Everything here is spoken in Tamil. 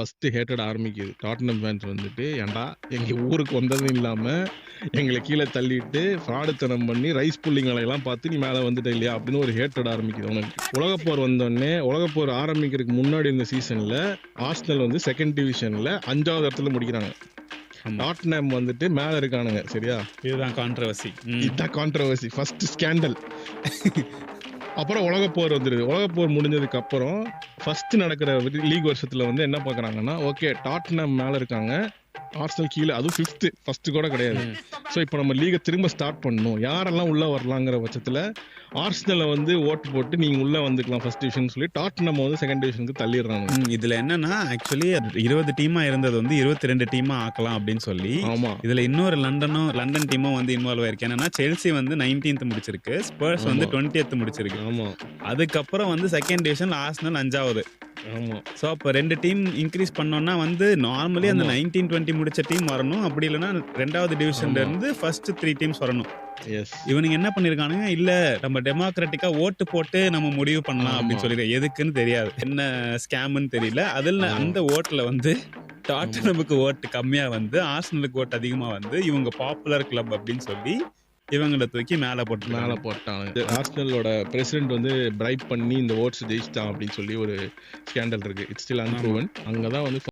ஃபர்ஸ்ட் ஹேட்டட் ஆரம்பிக்குது. டாட்டனம் ஃபேன்ஸ் வந்துட்டு, "ஏன்டா எங்க ஊருக்கு வந்ததும் இல்லாம, எங்கள கீழ தள்ளிட்டு, ஃப்ராடுத்தனம் பண்ணி, ரைஸ் புல்லிங் வேலையெல்லாம் பார்த்து நீ மேல வந்துட்ட இல்லையா?" அப்படின்னு ஒரு ஹேட்டட் ஆரம்பிக்குது அவனுக்கு. உலகப்போர் வந்தோனே, உலகப்போர் ஆரம்பிக்கிறதுக்கு முன்னாடி இந்த சீசன்ல, ஆர்சனல் வந்து 2nd டிவிஷன்ல 5வது இடத்துல முடிக்கிறாங்க. டாட்டனம் வந்துட்டு மேல இருக்கானுங்க. சரியா? இதுதான் கான்ட்ரோவர்சி. இதுதான் கான்ட்ரோவர்சி. First scandal. அப்புறம் உலகப்போர் வந்துருது. உலகப்போர் முடிஞ்சதுக்கு அப்புறம் ஃபர்ஸ்ட் நடக்கிற லீக் வருஷத்துல வந்து என்ன பாக்குறாங்கன்னா, ஓகே டாட்டனம் மேல இருக்காங்க, ஆர்சனல் கீழே, அதுவும் 5th, ஃபர்ஸ்ட் கூட கிடையாது. ஸோ இப்போ நம்ம லீகை திரும்ப ஸ்டார்ட் பண்ணணும், யாரெல்லாம் உள்ள வரலாங்கிற பட்சத்தில் ஆர்சனலை வந்து ஓட்டு போட்டு நீங்க உள்ள வந்துக்கலாம் ஃபர்ஸ்ட் டிவிஷன் சொல்லி டாட்டனம் வந்து 2nd டிவிஷனுக்கு தள்ளிடுறாங்க. இதுல என்னன்னா ஆக்சுவலி 20 டீமா இருந்தது வந்து 22 டீமா ஆக்கலாம் அப்படின்னு சொல்லி. ஆமா, இதுல இன்னொரு லண்டன் டீமும் வந்து இன்வால்வ் ஆயிருக்கு. என்னன்னா செல்சி வந்து 19th முடிச்சிருக்கு, ஸ்பர்ஸ் வந்து 20th முடிச்சிருக்கு. ஆமா, அதுக்கப்புறம் வந்து 2nd டிவிஷன் ஆர்சனல் 5வது. ஆமா. ஸோ அப்போ 2 டீம் இன்க்ரீஸ் பண்ணோம்னா வந்து நார்மலி அந்த 19-20 முடிச்ச டீம் வரணும், அப்படி இல்லைன்னா 2வது டிவிஷன்ல இருந்து ஃபர்ஸ்ட் 3 டீம்ஸ் வரணும். எஸ். இவனுங்க என்ன பண்ணிருக்கானுங்க, இல்ல நம்ம டெமோக்ராட்டிக்கா ஓட்டு போட்டு நம்ம முடிவு பண்ணலாம் அப்படின்னு சொல்லி, எதுக்குன்னு தெரியாது, என்ன ஸ்கேம்னு தெரியல. அதுல அந்த ஓட்டுல வந்து டாட்டனமுக்கு ஓட்டு கம்மியா வந்து ஆர்சனலுக்கு ஓட்டு அதிகமா வந்து இவங்க பாப்புலர் கிளப் அப்படின்னு சொல்லி இவங்களை தூக்கி மேல போட்டாங்க. ஆர்சனலோட பிரசிடென்ட் வந்து பிரைப் பண்ணி இந்த ஓட்ஸ் ஜெயிச்சிட்டான் அப்படின்னு சொல்லி ஒரு ஸ்கேண்டல் இருக்கு. It's still அன்ப்ரூவன். அங்கதான் வந்து